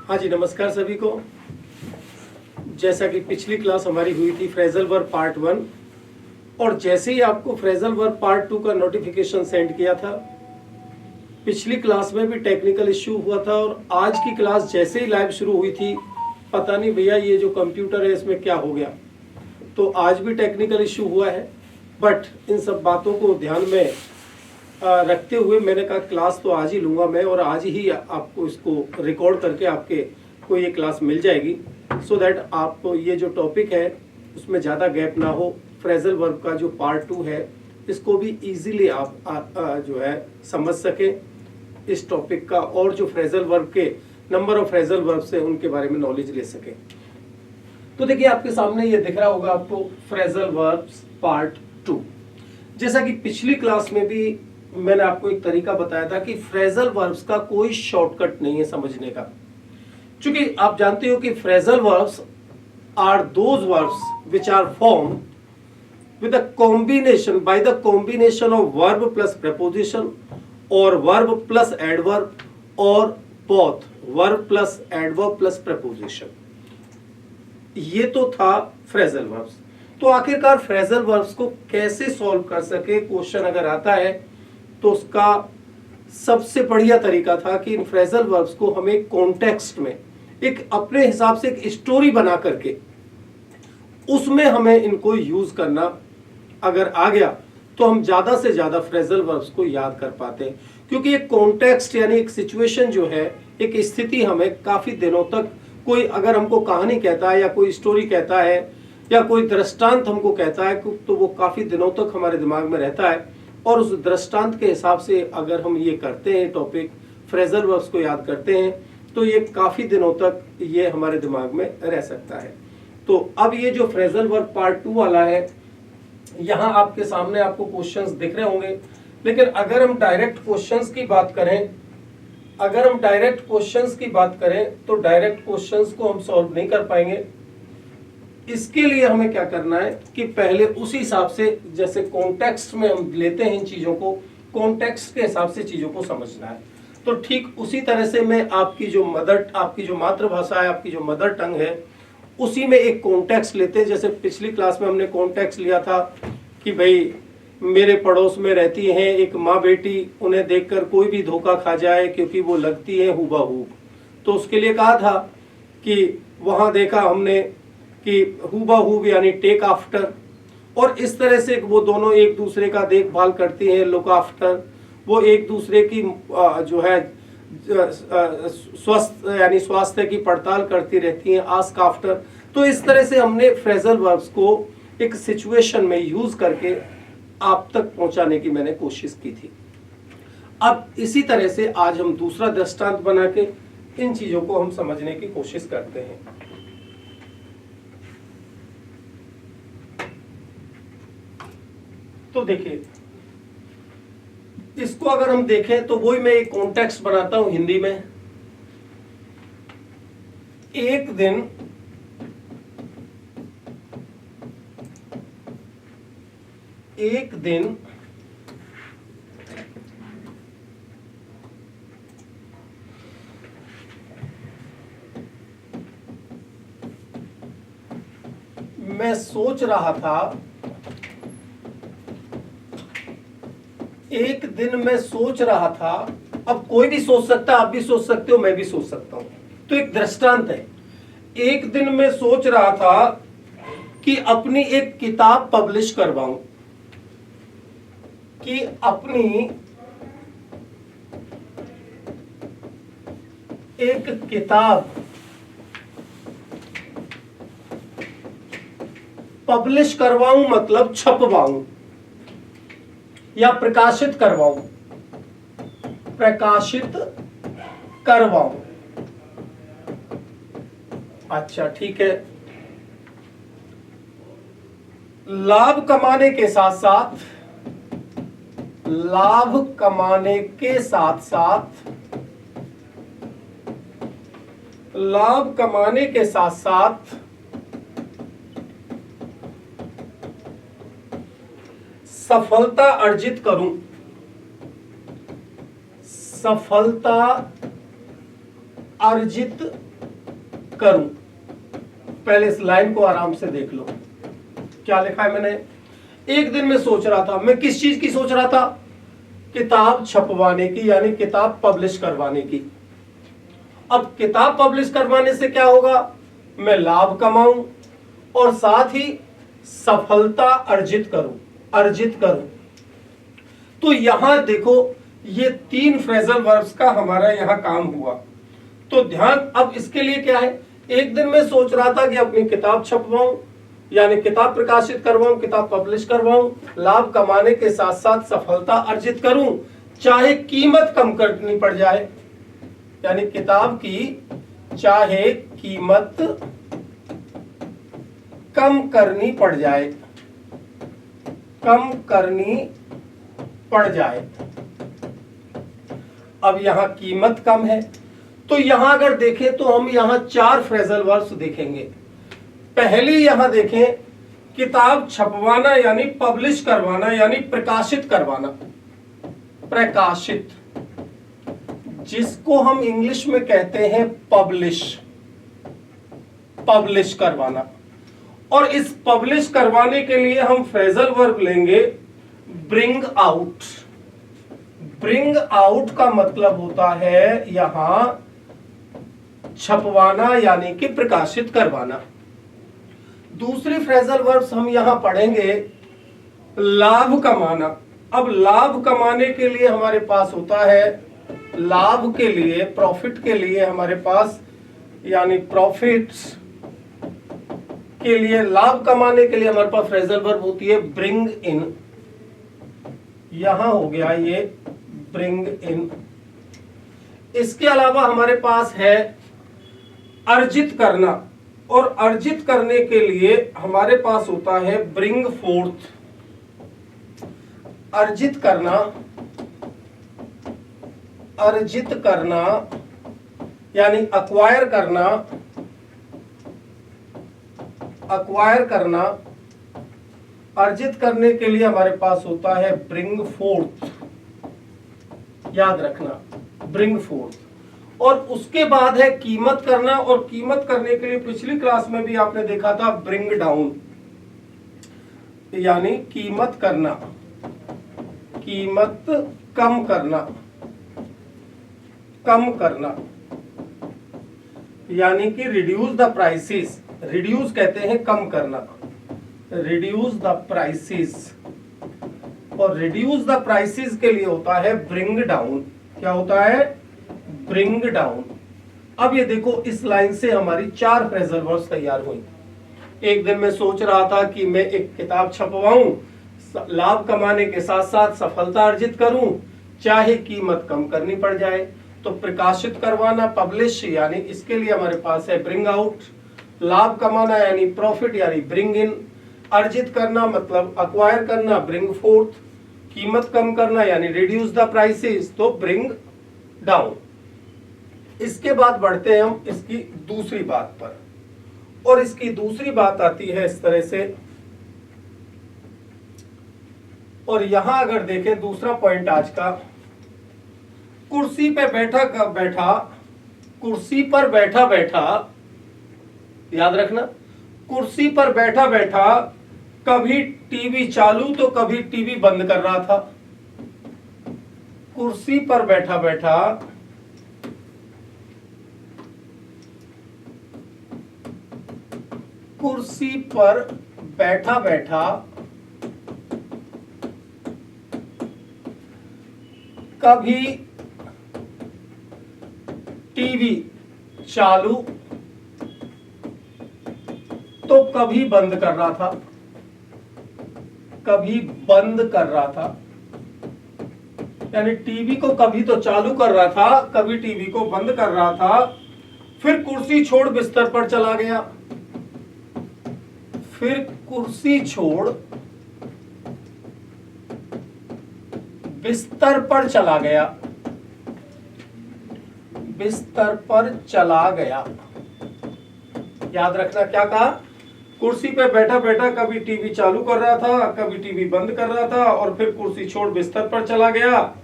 हाँ जी, नमस्कार सभी को। जैसा कि पिछली क्लास हमारी हुई थी फ्रेजल वर्ब पार्ट 1, और जैसे ही आपको फ्रेजल वर्ब पार्ट 2 का नोटिफिकेशन सेंड किया था, पिछली क्लास में भी टेक्निकल इश्यू हुआ था और आज की क्लास जैसे ही लाइव शुरू हुई थी, पता नहीं भैया ये जो कंप्यूटर है इसमें क्या हो गया। तो आज भी टेक्निकल इश्यू हुआ है, बट इन सब बातों को ध्यान में रखते हुए मैंने कहा क्लास तो आज ही लूँगा मैं, और आज ही आपको इसको रिकॉर्ड करके आपके को ये क्लास मिल जाएगी, सो दैट आप ये जो टॉपिक है उसमें ज़्यादा गैप ना हो। फ्रेजल वर्ब का जो पार्ट 2 है इसको भी इजीली आप जो है समझ सकें इस टॉपिक का, और जो फ्रेजल वर्ब के नंबर ऑफ फ्रेजल वर्ब्स है उनके बारे में नॉलेज ले सकें। तो देखिए आपके सामने ये दिख रहा होगा आपको फ्रेजल वर्ब्स पार्ट 2। जैसा कि पिछली क्लास में भी मैंने आपको एक तरीका बताया था कि फ्रेजल वर्ब्स का कोई शॉर्टकट नहीं है समझने का, क्योंकि आप जानते हो कि phrasal verbs are those verbs which are formed with a combination by the combination of verb plus preposition or verb plus adverb or both verb plus adverb plus preposition। ये तो था फ्रेजल वर्ब्स। तो आखिरकार phrasal verbs को कैसे solve कर सके, question अगर आता है तो उसका सबसे बढ़िया तरीका था कि इन फ्रेजल वर्ब्स को हमें कॉन्टेक्स्ट में एक अपने हिसाब से एक स्टोरी बना करके उसमें हमें इनको यूज करना अगर आ गया तो हम ज्यादा से ज्यादा फ्रेजल वर्ब्स को याद कर पाते हैं, क्योंकि एक कॉन्टेक्स्ट यानी एक सिचुएशन जो है, एक स्थिति हमें काफी दिनों तक, कोई अगर हमको कहानी कहता है या कोई स्टोरी कहता है या कोई दृष्टांत हमको कहता है तो वो काफी दिनों तक हमारे दिमाग में रहता है, और उस दृष्टांत के हिसाब से अगर हम ये करते हैं टॉपिक फ्रेजल वर्ब्स को याद करते हैं तो ये काफी दिनों तक ये हमारे दिमाग में रह सकता है। तो अब ये जो फ्रेजल वर्ब पार्ट 2 वाला है, यहाँ आपके सामने आपको क्वेश्चंस दिख रहे होंगे, लेकिन अगर हम डायरेक्ट क्वेश्चंस की बात करें तो डायरेक्ट क्वेश्चंस को हम सॉल्व नहीं कर पाएंगे। इसके लिए हमें क्या करना है कि पहले उसी हिसाब से, जैसे कॉन्टेक्स्ट में हम लेते हैं इन चीजों को, कॉन्टेक्स्ट के हिसाब से चीजों को समझना है। तो ठीक उसी तरह से मैं आपकी जो मातृभाषा है, आपकी जो मदर टंग है, उसी में एक कॉन्टेक्स्ट लेते हैं। जैसे पिछली क्लास में हमने कॉन्टेक्स्ट लिया था कि भाई मेरे पड़ोस में रहती हैं एक माँ बेटी, उन्हें देखकर कोई भी धोखा खा जाए क्योंकि वो लगती है हूबहू। तो उसके लिए कहा था कि वहाँ देखा हमने कि हूबहू यानी टेक आफ्टर, और इस तरह से वो दोनों एक दूसरे का देखभाल करती हैं, लुक आफ्टर। वो एक दूसरे की जो है स्वास्थ्य की पड़ताल करती रहती हैं, आस्क आफ्टर। तो इस तरह से हमने फ्रेजल वर्ब्स को एक सिचुएशन में यूज करके आप तक पहुंचाने की मैंने कोशिश की थी। अब इसी तरह से आज हम दूसरा दृष्टांत बना के इन चीजों को हम समझने की कोशिश करते हैं। तो देखिए, इसको अगर हम देखें तो वही मैं एक कॉन्टेक्स्ट बनाता हूं हिंदी में। एक दिन मैं सोच रहा था, अब कोई भी सोच सकता है, आप भी सोच सकते हो, मैं भी सोच सकता हूं। तो एक दृष्टांत है। एक दिन मैं सोच रहा था कि अपनी एक किताब पब्लिश करवाऊं, कि अपनी एक किताब पब्लिश करवाऊं, मतलब छपवाऊं या प्रकाशित करवाऊं। अच्छा ठीक है। लाभ कमाने के साथ साथ सफलता अर्जित करूं, सफलता अर्जित करूं। पहले इस लाइन को आराम से देख लो, क्या लिखा है मैंने। एक दिन में सोच रहा था, मैं किस चीज की सोच रहा था? किताब छपवाने की, यानी किताब पब्लिश करवाने की। अब किताब पब्लिश करवाने से क्या होगा? मैं लाभ कमाऊं और साथ ही सफलता अर्जित करूं। तो यहां देखो, ये 3 फ्रेजल वर्ब्स का हमारा यहां काम हुआ। तो ध्यान, अब इसके लिए क्या है? एक दिन में सोच रहा था कि अपनी किताब छपवाऊं, यानी किताब प्रकाशित करवाऊं, किताब पब्लिश करवाऊं, लाभ कमाने के साथ साथ सफलता अर्जित करूं, चाहे कीमत कम करनी पड़ जाए। यानी किताब की चाहे कीमत कम करनी पड़ जाए। अब यहां कीमत कम है, तो यहां अगर देखें तो हम यहां 4 फ्रेजल वर्ब्स देखेंगे। पहली यहां देखें, किताब छपवाना यानी पब्लिश करवाना, यानी प्रकाशित करवाना। प्रकाशित, जिसको हम इंग्लिश में कहते हैं पब्लिश करवाना। और इस पब्लिश करवाने के लिए हम फ्रेजल वर्ब लेंगे ब्रिंग आउट। ब्रिंग आउट का मतलब होता है यहां छपवाना, यानी कि प्रकाशित करवाना। दूसरी फ्रेजल वर्ब्स हम यहां पढ़ेंगे लाभ कमाना। अब लाभ कमाने के लिए हमारे पास होता है, लाभ के लिए, प्रॉफिट के लिए हमारे पास, यानी प्रॉफिट्स के लिए, लाभ कमाने के लिए हमारे पास फ्रेजल वर्ब होती है ब्रिंग इन। यहां हो गया ये ब्रिंग इन। इसके अलावा हमारे पास है अर्जित करना, और अर्जित करने के लिए हमारे पास होता है ब्रिंग फोर्थ। अर्जित करना यानी अक्वायर करना। अर्जित करने के लिए हमारे पास होता है ब्रिंग फोर्थ। याद रखना, ब्रिंग फोर्थ। और उसके बाद है कीमत करना, और कीमत करने के लिए पिछली क्लास में भी आपने देखा था ब्रिंग डाउन, यानी कीमत कम करना, यानी कि रिड्यूस द प्राइसेस। रिड्यूस कहते हैं कम करना, रिड्यूस द प्राइसेस। और रिड्यूस द प्राइसेस के लिए होता है ब्रिंग डाउन। क्या होता है? Bring down. अब ये देखो, इस लाइन से हमारी 4 फ्रेजल वर्ब्स तैयार हुई। एक दिन में सोच रहा था कि मैं एक किताब छपवाऊं, लाभ कमाने के साथ साथ सफलता अर्जित करूं, चाहे कीमत कम करनी पड़ जाए। तो प्रकाशित करवाना, पब्लिश, यानी इसके लिए हमारे पास है ब्रिंग आउट। लाभ कमाना यानी प्रॉफिट, यानी ब्रिंग इन। अर्जित करना मतलब अक्वायर करना, ब्रिंग फोर्थ। कीमत कम करना यानी रिड्यूस द प्राइसेस, तो ब्रिंग डाउन। इसके बाद बढ़ते हैं हम इसकी दूसरी बात पर, और इसकी दूसरी बात आती है इस तरह से। और यहां अगर देखें दूसरा पॉइंट आज का, कुर्सी पर बैठा, याद रखना, कुर्सी पर बैठा कभी टीवी चालू तो कभी टीवी बंद कर रहा था। कुर्सी पर बैठा कभी टीवी चालू तो कभी बंद कर रहा था। यानी टीवी को कभी तो चालू कर रहा था, कभी टीवी को बंद कर रहा था। फिर कुर्सी छोड़ बिस्तर पर चला गया। बिस्तर पर चला गया। याद रखना क्या कहा? कुर्सी पे बैठा कभी टीवी चालू कर रहा था, कभी टीवी बंद कर रहा था, और फिर कुर्सी छोड़ बिस्तर पर चला गया।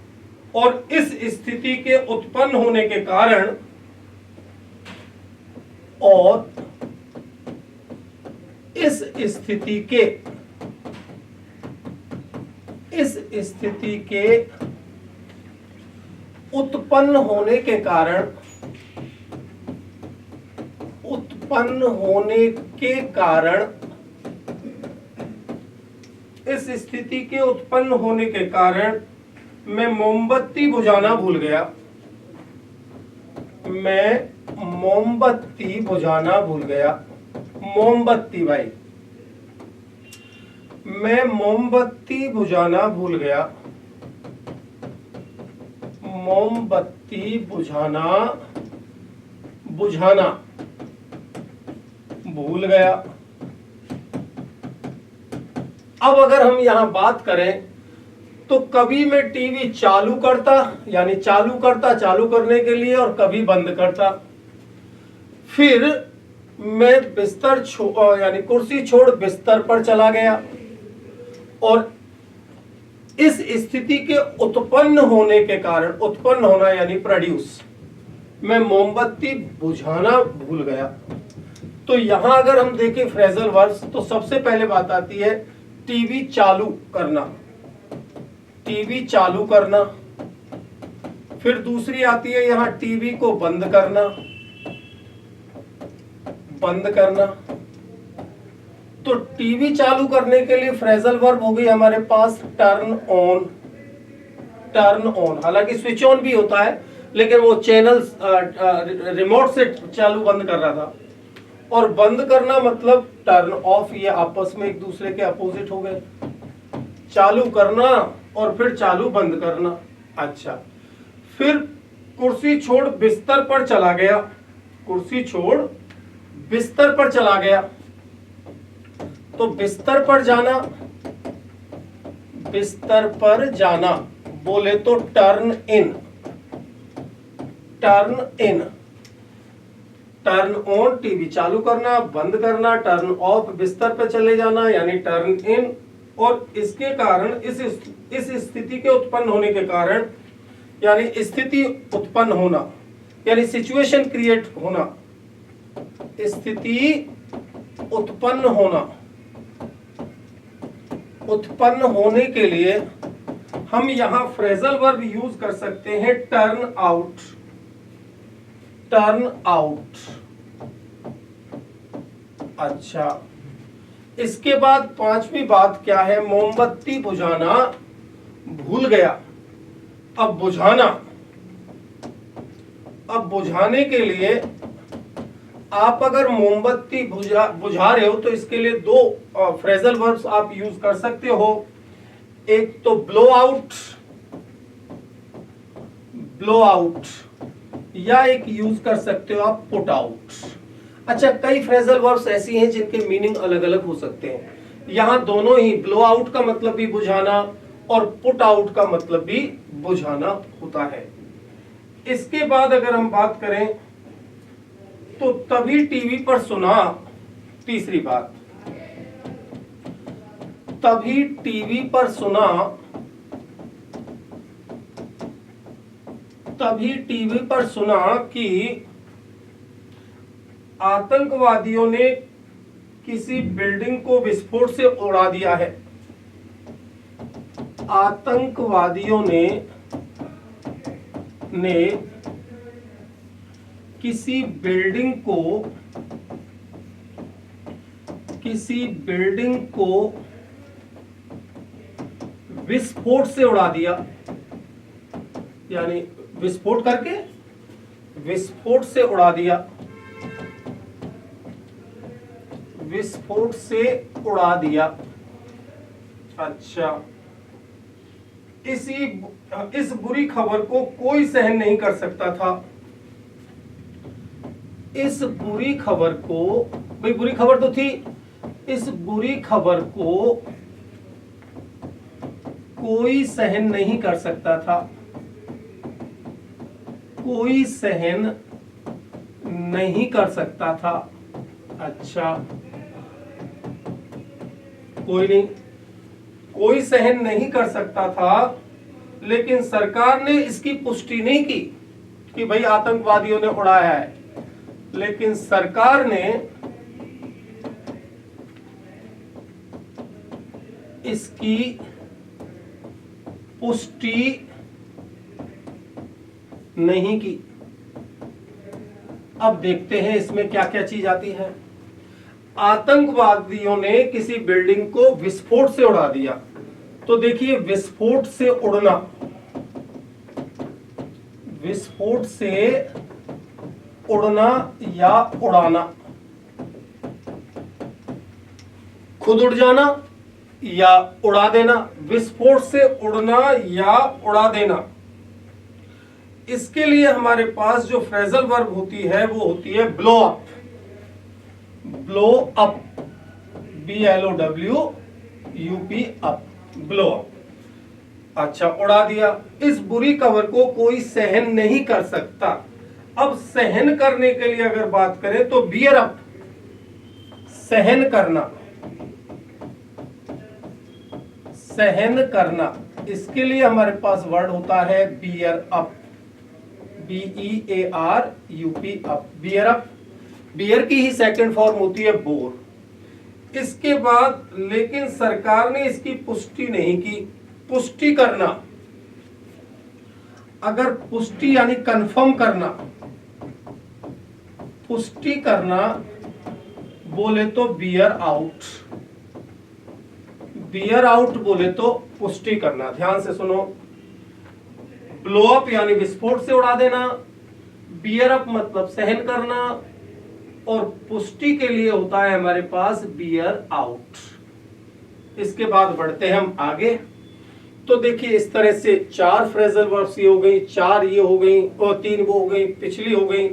और इस स्थिति के उत्पन्न होने के कारण और इस स्थिति के उत्पन्न होने के कारण इस स्थिति के उत्पन्न होने के कारण मैं मोमबत्ती बुझाना भूल गया। मोमबत्ती भाई, मैं मोमबत्ती बुझाना भूल गया। मोमबत्ती बुझाना भूल गया। अब अगर हम यहां बात करें तो कभी मैं टीवी चालू करता, यानी चालू करने के लिए, और कभी बंद करता। फिर मैं बिस्तर यानी कुर्सी छोड़ बिस्तर पर चला गया और इस स्थिति के उत्पन्न होने के कारण, उत्पन्न होना यानी प्रोड्यूस, मैं मोमबत्ती बुझाना भूल गया। तो यहां अगर हम देखें फ्रेजल वर्ब्स तो सबसे पहले बात आती है टीवी चालू करना। फिर दूसरी आती है यहां टीवी को बंद करना। तो टीवी चालू करने के लिए फ्रेजल वर्ब हो गई हमारे पास टर्न ऑन। हालांकि स्विच ऑन भी होता है, लेकिन वो चैनल रिमोट से चालू बंद कर रहा था। और बंद करना मतलब टर्न ऑफ, ये आपस में एक दूसरे के अपोजिट हो गए। चालू करना और फिर चालू बंद करना। अच्छा, फिर कुर्सी छोड़ बिस्तर पर चला गया। तो बिस्तर पर जाना बोले तो turn in. Turn on TV चालू करना, बंद करना, टर्न ऑफ बिस्तर पर चले जाना यानी टर्न इन। और इसके कारण इस स्थिति के उत्पन्न होने के कारण, यानी स्थिति उत्पन्न होना यानी सिचुएशन क्रिएट होना, स्थिति उत्पन्न होने के लिए हम यहां फ्रेजल वर्ब यूज कर सकते हैं टर्न आउट। अच्छा, इसके बाद पांचवी बात क्या है? मोमबत्ती बुझाना भूल गया। अब बुझाने के लिए आप अगर मोमबत्ती बुझा रहे हो तो इसके लिए दो फ्रेजल वर्ब्स आप यूज कर सकते हो। एक तो ब्लो आउट या एक यूज कर सकते हो आप पुट आउट। अच्छा, कई फ्रेजल वर्ब्स ऐसी हैं जिनके मीनिंग अलग अलग हो सकते हैं। यहां दोनों ही, ब्लो आउट का मतलब भी बुझाना और पुट आउट का मतलब भी बुझाना होता है। इसके बाद अगर हम बात करें तो तभी टीवी पर सुना, तीसरी बात, तभी टीवी पर सुना कि आतंकवादियों ने किसी बिल्डिंग को विस्फोट से उड़ा दिया है। आतंकवादियों ने किसी बिल्डिंग को विस्फोट से उड़ा दिया, यानी विस्फोट करके विस्फोट से उड़ा दिया। अच्छा, इस बुरी खबर को कोई सहन नहीं कर सकता था। इस बुरी खबर को, भाई बुरी खबर तो थी, इस बुरी खबर को कोई सहन नहीं कर सकता था। कोई सहन नहीं कर सकता था। अच्छा, कोई सहन नहीं कर सकता था, लेकिन सरकार ने इसकी पुष्टि नहीं की कि भाई आतंकवादियों ने उड़ाया है। लेकिन सरकार ने इसकी पुष्टि नहीं की। अब देखते हैं इसमें क्या क्या चीज आती है। आतंकवादियों ने किसी बिल्डिंग को विस्फोट से उड़ा दिया। तो देखिए, विस्फोट से उड़ना, विस्फोट से उड़ना या उड़ाना, खुद उड़ जाना या उड़ा देना। विस्फोट से उड़ना या उड़ा देना, इसके लिए हमारे पास जो फ्रेजल वर्ब होती है वो होती है blow up. Blow up, BLOWUP, up, blow up. अच्छा, उड़ा दिया। इस बुरी खबर को कोई सहन नहीं कर सकता। अब सहन करने के लिए अगर बात करें तो बियर अप, सहन करना, सहन करना, इसके लिए हमारे पास वर्ड होता है bear up, BEARUP, up, bear up. Bear की ही सेकंड फॉर्म होती है बोर। इसके बाद लेकिन सरकार ने इसकी पुष्टि नहीं की। पुष्टि करना, अगर पुष्टि यानी कंफर्म करना, पुष्टि करना बोले तो बियर आउट, बियर आउट बोले तो पुष्टि करना। ध्यान से सुनो, ब्लो अप यानी विस्फोट से उड़ा देना, बियर अप मतलब सहन करना, और पुष्टि के लिए होता है हमारे पास बियर आउट। इसके बाद बढ़ते हैं हम आगे। तो देखिए, इस तरह से 4 फ्रेजल वर्ब्स ये हो गई, 4 ये हो गई और 3 वो हो गई, पिछली हो गई।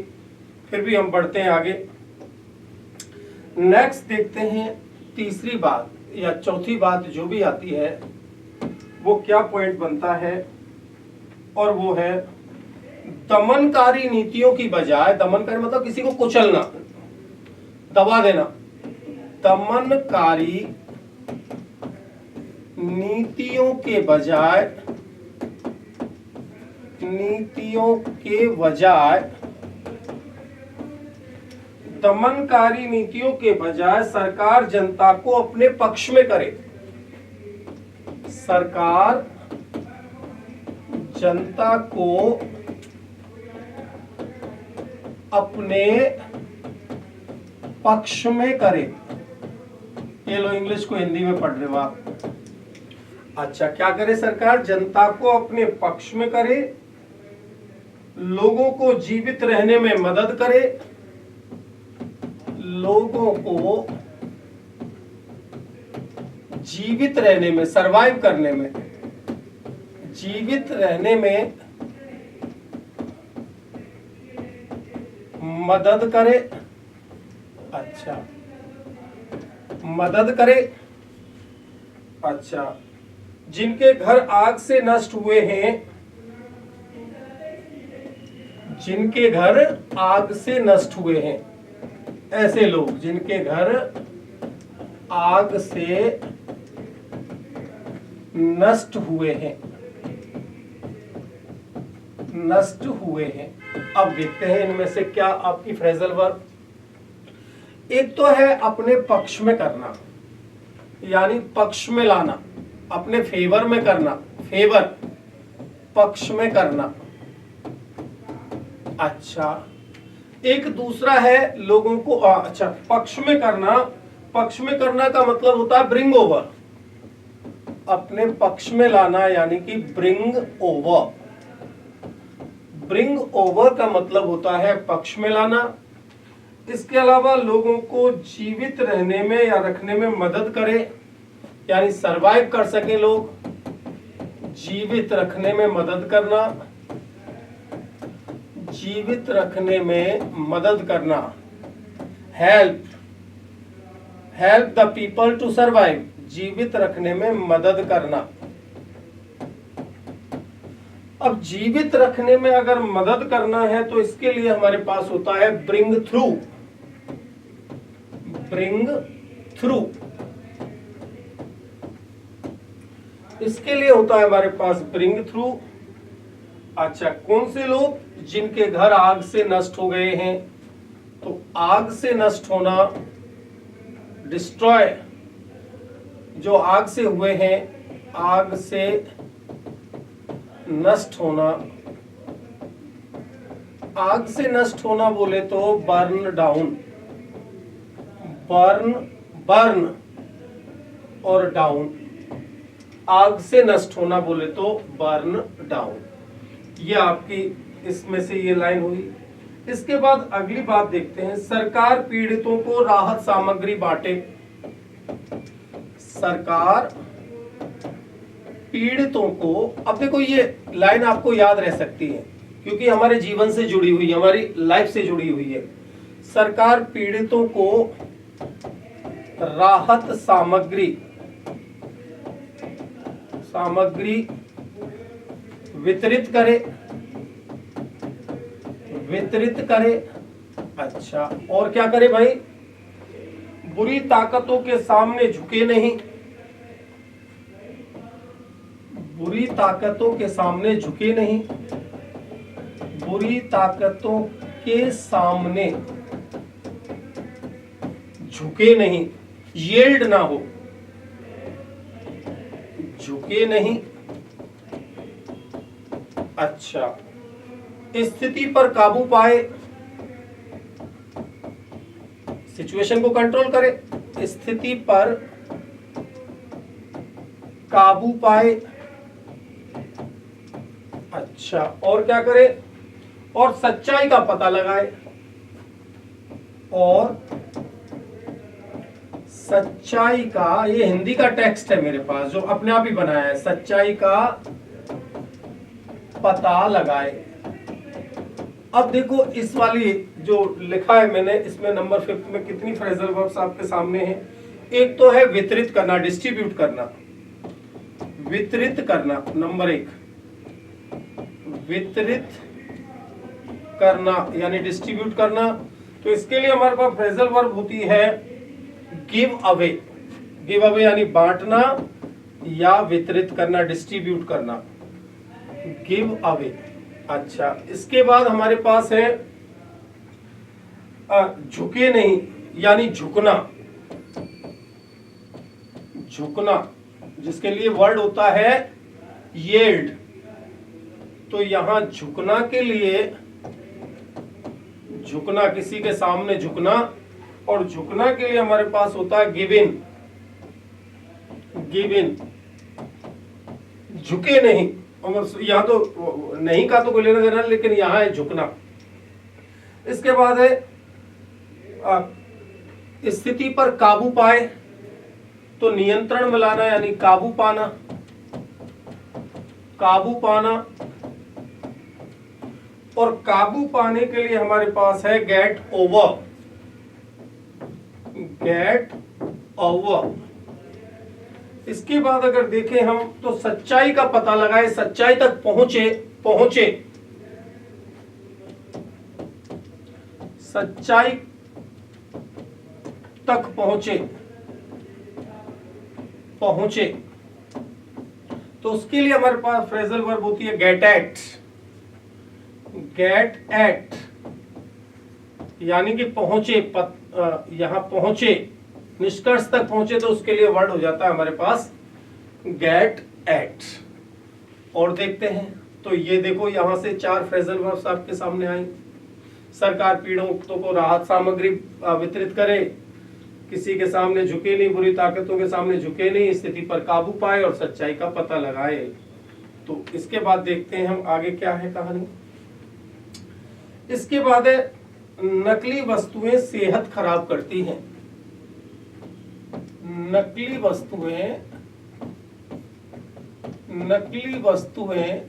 फिर भी हम बढ़ते हैं आगे। नेक्स्ट देखते हैं तीसरी बात या चौथी बात जो भी आती है वो क्या पॉइंट बनता है, और वो है दमनकारी नीतियों की बजाय, दमनकारी मतलब किसी को कुचलना, दबा देना। दमनकारी नीतियों के बजाय, नीतियों के बजाय, दमनकारी नीतियों के बजाय सरकार जनता को अपने पक्ष में करे। सरकार जनता को अपने पक्ष में करे। ये लो, इंग्लिश को हिंदी में पढ़ रहे हो आप। अच्छा, क्या करे सरकार? जनता को अपने पक्ष में करे, लोगों को जीवित रहने में मदद करे, लोगों को जीवित रहने में, सरवाइव करने में, जीवित रहने में मदद करे। अच्छा, मदद करे। अच्छा, जिनके घर आग से नष्ट हुए हैं, जिनके घर आग से नष्ट हुए हैं, ऐसे लोग जिनके घर आग से नष्ट हुए हैं, नष्ट हुए हैं। अब देखते हैं इनमें से क्या आपकी फ्रेजल वर्ब। एक तो है अपने पक्ष में करना, यानी पक्ष में लाना, अपने फेवर में करना, फेवर, पक्ष में करना। अच्छा, एक दूसरा है लोगों को, अच्छा, पक्ष में करना, पक्ष में करना का मतलब होता है ब्रिंग ओवर, अपने पक्ष में लाना, यानी कि ब्रिंग ओवर। ब्रिंग ओवर का मतलब होता है पक्ष में लाना। इसके अलावा लोगों को जीवित रहने में या रखने में मदद करे, यानी सरवाइव कर सके लोग, जीवित रखने में मदद करना, जीवित रखने में मदद करना। Help, help the people to survive, जीवित रखने में मदद करना। अब जीवित रखने में अगर मदद करना है तो इसके लिए हमारे पास होता है ब्रिंग थ्रू, ब्रिंग थ्रू। इसके लिए होता है हमारे पास ब्रिंग थ्रू। अच्छा, कौन से लोग? जिनके घर आग से नष्ट हो गए हैं, तो आग से नष्ट होना, डिस्ट्रॉय, जो आग से हुए हैं, आग से नष्ट होना, आग से नष्ट होना बोले तो बर्न डाउन, बर्न, बर्न और डाउन, आग से नष्ट होना बोले तो बर्न डाउन। ये आपकी इसमें से ये लाइन हुई। इसके बाद अगली बात देखते हैं, सरकार पीड़ितों को राहत सामग्री बांटे। सरकार पीड़ितों को, अब देखो ये लाइन आपको याद रह सकती है क्योंकि हमारे जीवन से जुड़ी हुई है, हमारी लाइफ से जुड़ी हुई है। सरकार पीड़ितों को राहत सामग्री वितरित करे, वितरित करे। अच्छा, और क्या करे भाई? बुरी ताकतों के सामने झुके नहीं, बुरी ताकतों के सामने झुके नहीं, बुरी ताकतों के सामने झुके नहीं, यील्ड ना हो, झुके नहीं। अच्छा, स्थिति पर काबू पाए, सिचुएशन को कंट्रोल करे, स्थिति पर काबू पाए। अच्छा, और क्या करे? और सच्चाई का पता लगाए, और सच्चाई का, ये हिंदी का टेक्स्ट है मेरे पास जो अपने आप ही बनाया है, सच्चाई का पता लगाए। अब देखो इस वाली जो लिखा है मैंने, इसमें नंबर 5 में कितनी फ्रेजल वर्ब्स आपके सामने हैं। एक तो है वितरित करना, डिस्ट्रीब्यूट करना, वितरित करना नंबर 1, वितरित करना यानी डिस्ट्रीब्यूट करना। तो इसके लिए हमारे पास फ्रेजल वर्ब होती है गिव अवे, गिव अवे यानी बांटना या वितरित करना, डिस्ट्रीब्यूट करना, गिव अवे। अच्छा, इसके बाद हमारे पास है झुके नहीं यानी झुकना, झुकना, जिसके लिए वर्ड होता है येल्ड। तो यहां झुकना के लिए, झुकना, किसी के सामने झुकना, और झुकना के लिए हमारे पास होता है गिव इन, गिव इन, झुके नहीं। यहां तो नहीं का तो कोई लेना देना, लेकिन यहां है झुकना। इसके बाद है स्थिति पर काबू पाए, तो नियंत्रण में लाना यानी काबू पाना, काबू पाना। और काबू पाने के लिए हमारे पास है गेट ओवर, गेट ओवर। इसके बाद अगर देखें हम तो सच्चाई का पता लगाए, सच्चाई तक पहुंचे, पहुंचे, सच्चाई तक पहुंचे, पहुंचे। तो उसके लिए हमारे पास फ्रेजल वर्ब होती है गेट एट, गेट एट यानी कि पहुंचे, यहां पहुंचे, निष्कर्ष तक पहुंचे, तो उसके लिए वर्ड हो जाता है हमारे पास गेट एट। और देखते हैं तो ये देखो यहां से 4 फ्रेजल वर्ब्स आपके सामने आई। सरकार पीड़ितों को राहत सामग्री वितरित करे, किसी के सामने झुके नहीं, बुरी ताकतों के सामने झुके नहीं, स्थिति पर काबू पाए और सच्चाई का पता लगाए। तो इसके बाद देखते हैं हम आगे क्या है कहानी। इसके बाद है नकली वस्तुएं सेहत खराब करती हैं, नकली वस्तुएं, नकली वस्तुएं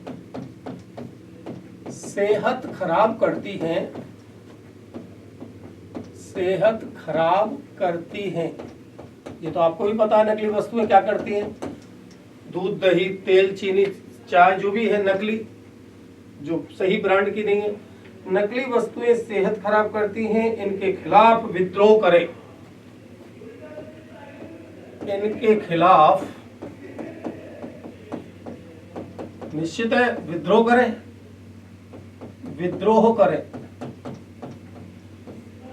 सेहत खराब करती हैं, सेहत खराब करती हैं। ये तो आपको भी पता है नकली वस्तुएं क्या करती हैं। दूध, दही, तेल, चीनी, चाय, जो भी है नकली, जो सही ब्रांड की नहीं है, नकली वस्तुएं सेहत खराब करती हैं, इनके खिलाफ विद्रोह करें, इनके खिलाफ निश्चित है विद्रोह करें, विद्रोह करें।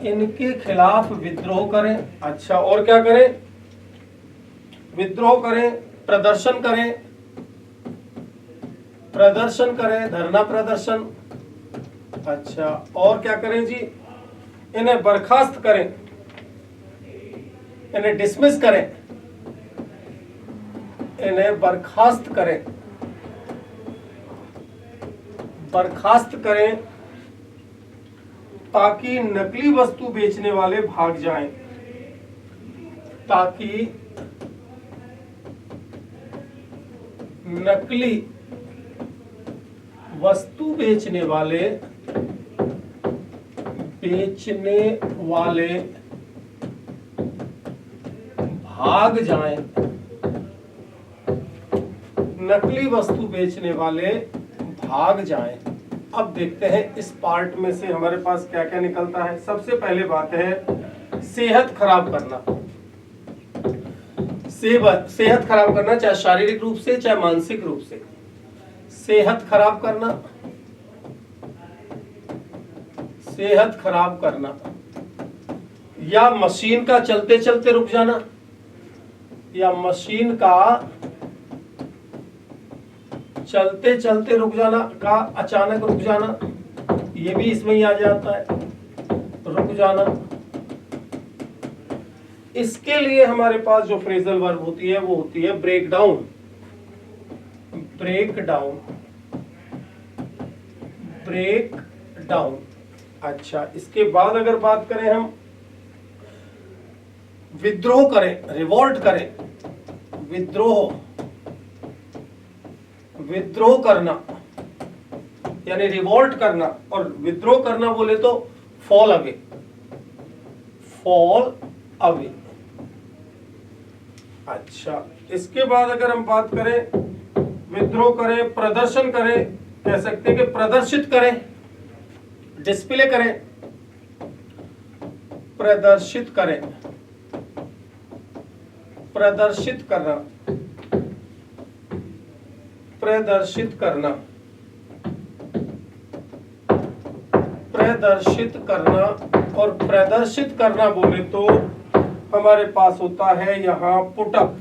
इनके खिलाफ विद्रोह करें। अच्छा, और क्या करें? विद्रोह करें, प्रदर्शन करें, प्रदर्शन करें, धरना प्रदर्शन। अच्छा, और क्या करें जी? इन्हें बर्खास्त करें, इन्हें डिसमिस करें, इन्हें बर्खास्त करें, बर्खास्त करें, ताकि नकली वस्तु बेचने वाले भाग जाएं, ताकि नकली वस्तु बेचने वाले भाग जाएं, नकली वस्तु बेचने वाले भाग जाएं। अब देखते हैं इस पार्ट में से हमारे पास क्या क्या निकलता है। सबसे पहले बात है सेहत खराब करना। सेहत खराब करना, चाहे शारीरिक रूप से चाहे मानसिक रूप से। सेहत खराब करना, सेहत खराब करना, या मशीन का चलते चलते रुक जाना, या मशीन का चलते चलते रुक जाना का अचानक रुक जाना, ये भी इसमें ही आ जाता है, रुक जाना। इसके लिए हमारे पास जो फ्रेजल वर्ब होती है वो होती है break down. Break down, break down. अच्छा, इसके बाद अगर बात करें हम विद्रोह करें, रिवोल्ट करें, विद्रोह, विद्रोह करना यानी रिवोल्ट करना, और विद्रोह करना बोले तो फॉल अवे, फॉल अवे। अच्छा, इसके बाद अगर हम बात करें विद्रोह करें, प्रदर्शन करें, कह सकते हैं कि प्रदर्शित करें, डिस्प्ले करें, प्रदर्शित करें, प्रदर्शित करना, प्रदर्शित करना, प्रदर्शित करना। और प्रदर्शित करना बोले तो हमारे पास होता है यहां पुटअप,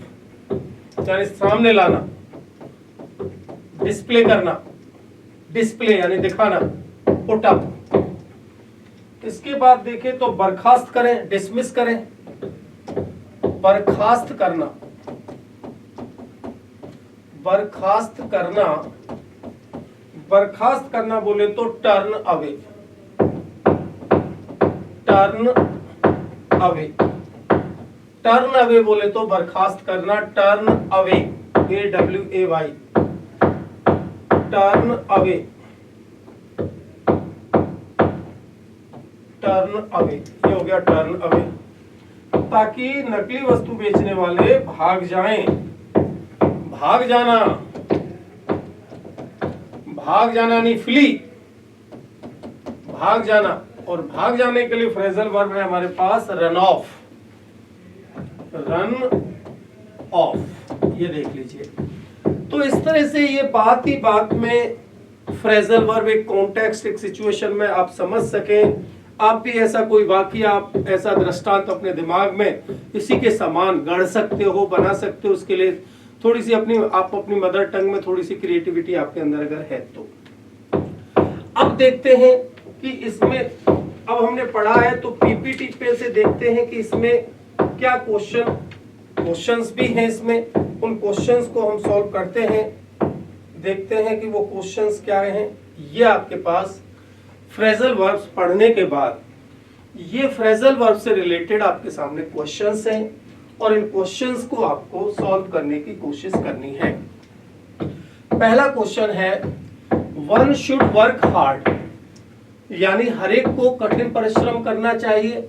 यानी सामने लाना, डिस्प्ले करना, डिस्प्ले यानी दिखाना, पुटअप। इसके बाद देखें तो बर्खास्त करें, डिसमिस करें, बर्खास्त करना, बर्खास्त करना, बर्खास्त करना बोले तो turn away, turn away, turn away बोले तो बर्खास्त करना, turn away, AWAY, turn away, turn away, ये हो गया टर्न अवे, ताकि नकली वस्तु बेचने वाले भाग जाएं। भाग जाना, भाग जाना नहीं फ्ली, भाग जाना। और भाग जाने के लिए फ्रेजल वर्ब है हमारे पास रन ऑफ, रन ऑफ, ये देख लीजिए। तो इस तरह से ये बात ही बात में फ्रेजल वर्ब एक कॉन्टेक्स्ट, एक सिचुएशन में आप समझ सकें। आप भी ऐसा कोई वाकया, आप ऐसा दृष्टांत अपने दिमाग में इसी के समान गढ़ सकते हो, बना सकते हो। उसके लिए थोड़ी सी आप अपनी मदर टंग में थोड़ी सी क्रिएटिविटी आपके अंदर अगर है तो। अब देखते हैं कि इसमें, अब हमने पढ़ा है तो पीपीटी पे से देखते हैं कि इसमें क्या क्वेश्चंस भी हैं इसमें। उन क्वेश्चंस को हम सॉल्व करते हैं, देखते हैं कि वो क्वेश्चंस क्या हैं। ये आपके पास फ्रेजल वर्ब्स पढ़ने के बाद ये फ्रेजल वर्ब से रिलेटेड आपके सामने क्वेश्चंस हैं और इन क्वेश्चंस को आपको सॉल्व करने की कोशिश करनी है। पहला क्वेश्चन है वन शुड वर्क हार्ड, यानी हर एक को कठिन परिश्रम करना चाहिए।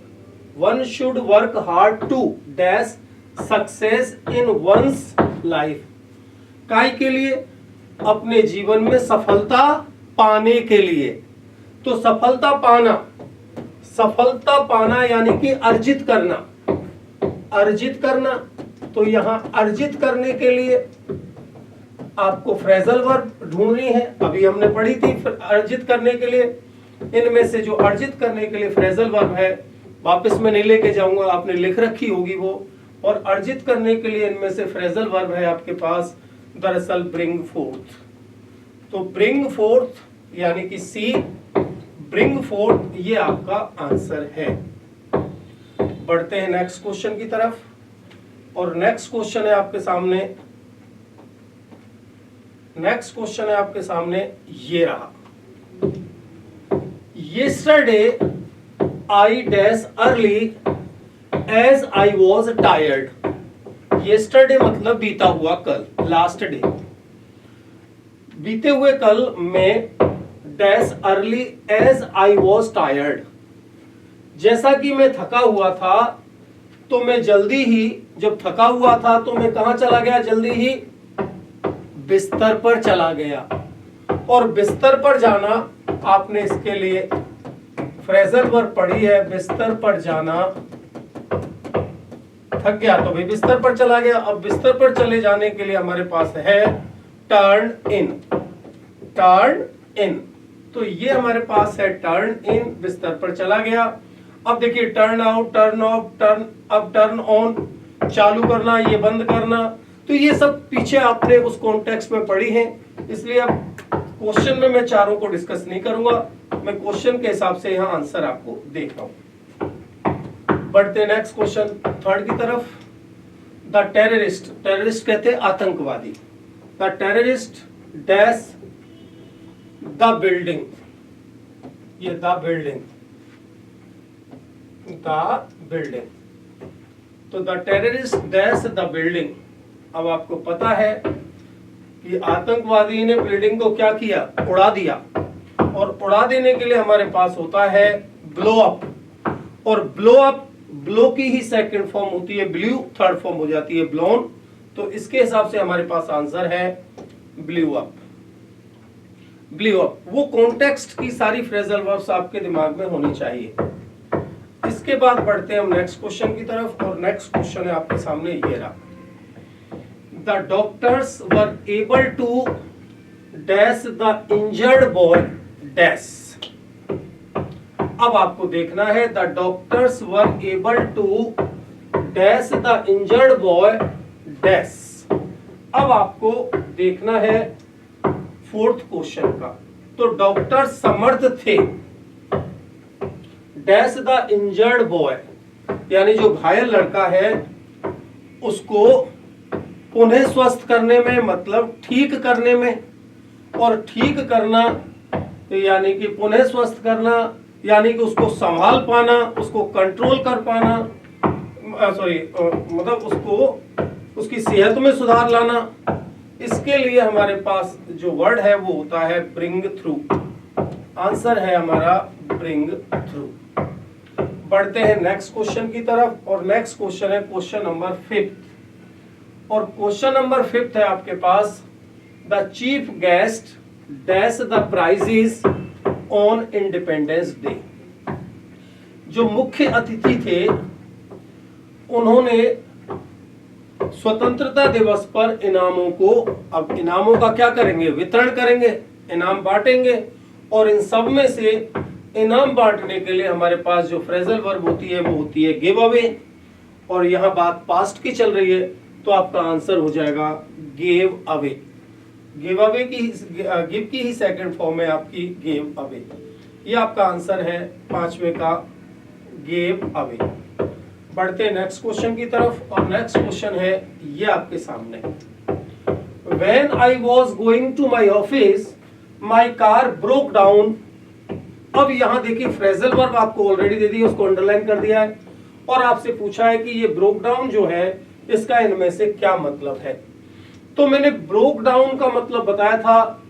One should work hard to dash success in one's life, काय के लिए? अपने जीवन में सफलता पाने के लिए। तो सफलता पाना, सफलता पाना यानी कि अर्जित करना, अर्जित करना। तो यहां अर्जित करने के लिए आपको फ्रेजल वर्ब ढूंढनी है। अभी हमने पढ़ी थी अर्जित करने के लिए, इनमें से जो अर्जित करने के लिए फ्रेजल वर्ब है वापस मैं नहीं लेके जाऊंगा, आपने लिख रखी होगी वो। और अर्जित करने के लिए इनमें से फ्रेजल वर्ब है आपके पास दरअसल ब्रिंग फोर्थ। तो ब्रिंग फोर्थ यानी कि सी, ब्रिंग फोर्थ, ये आपका आंसर है। बढ़ते हैं नेक्स्ट क्वेश्चन की तरफ, और नेक्स्ट क्वेश्चन है आपके सामने, नेक्स्ट क्वेश्चन है आपके सामने ये रहा। Yesterday I dash early as I was tired. Yesterday मतलब बीता हुआ कल, लास्ट डे। बीते हुए कल मैं dash early as I was tired, जैसा कि मैं थका हुआ था तो मैं जल्दी ही, जब थका हुआ था तो मैं कहां चला गया, जल्दी ही बिस्तर पर चला गया। और बिस्तर पर जाना, आपने इसके लिए फ्रेजल वर्ब पढ़ी है, बिस्तर पर जाना, थक गया तो भाई बिस्तर पर चला गया। अब बिस्तर पर चले जाने के लिए हमारे पास है टर्न इन, टर्न इन, तो ये हमारे पास है टर्न इन, बिस्तर पर चला गया। अब देखिए turn out, turn off, turn up, turn on, चालू करना, ये बंद करना, तो ये सब पीछे आपने उस कॉन्टेक्स्ट में पढ़ी है, इसलिए अब क्वेश्चन में मैं चारों को डिस्कस नहीं करूंगा, मैं क्वेश्चन के हिसाब से यहाँ आंसर आपको देख रहा हूं। बढ़ते नेक्स्ट क्वेश्चन थर्ड की तरफ। द टेररिस्ट, टेररिस्ट कहते हैं आतंकवादी। The terrorist dash the building, ये द बिल्डिंग, द बिल्डिंग, तो the terrorist dash the building. अब आपको पता है कि आतंकवादी ने बिल्डिंग को क्या किया, उड़ा दिया, और उड़ा देने के लिए हमारे पास होता है ब्लो अप, और ब्लो अप, ब्लो की ही सेकंड फॉर्म होती है ब्लू, थर्ड फॉर्म हो जाती है ब्लोन, तो इसके हिसाब से हमारे पास आंसर है ब्लू अप। ब्लू अप, वो कॉन्टेक्स्ट की सारी फ्रेजल वर्ब्स आपके दिमाग में होनी चाहिए। इसके बाद बढ़ते हैं हम नेक्स्ट क्वेश्चन की तरफ, और नेक्स्ट क्वेश्चन है आपके सामने ये रहा। The doctors were able to dash the injured boy dash. अब आपको देखना है the doctors were able to dash the injured boy dash. अब आपको देखना है फोर्थ क्वेश्चन का, तो डॉक्टर समर्थ थे डैश द इंजर्ड बॉय, यानी जो घायल लड़का है उसको पुनः स्वस्थ करने में, मतलब ठीक करने में, और ठीक करना यानी कि पुनः स्वस्थ करना यानी कि उसको संभाल पाना, उसको कंट्रोल कर पाना, मतलब उसको उसकी सेहत में सुधार लाना। इसके लिए हमारे पास जो वर्ड है वो होता है ब्रिंग थ्रू। आंसर है हमारा ब्रिंग थ्रू। बढ़ते हैं नेक्स्ट क्वेश्चन की तरफ, और नेक्स्ट क्वेश्चन है क्वेश्चन नंबर 5, और क्वेश्चन नंबर 5 है आपके पास the chief guest dash the prizes on Independence Day. जो मुख्य अतिथि थे उन्होंने स्वतंत्रता दिवस पर इनामों को, अब इनामों का क्या करेंगे, वितरण करेंगे, इनाम बांटेंगे, और इन सब में से इनाम बांटने के लिए हमारे पास जो फ्रेजल वर्ब होती है वो होती है गिव अवे, और यहाँ बात पास्ट की चल रही है तो आपका आंसर हो जाएगा गिव अवे। गिव अवे की, गिव की ही सेकंड फॉर्म है आपकी गिव अवे। ये आपका आंसर है 5वें का गिव अवे। बढ़ते हैं नेक्स्ट क्वेश्चन की तरफ, और नेक्स्ट क्वेश्चन है ये आपके सामने। When I was going to my office, my car broke down। अब यहाँ देखिए फ्रेजल वर्ब आपको ऑलरेडी दे दी, उसको अंडरलाइन कर दिया है, और आपसे पूछा है कि ये ब्रोक डाउन जो है इसका इनमें से क्या मतलब है। तो मैंने ब्रोक डाउन का मतलब बताया था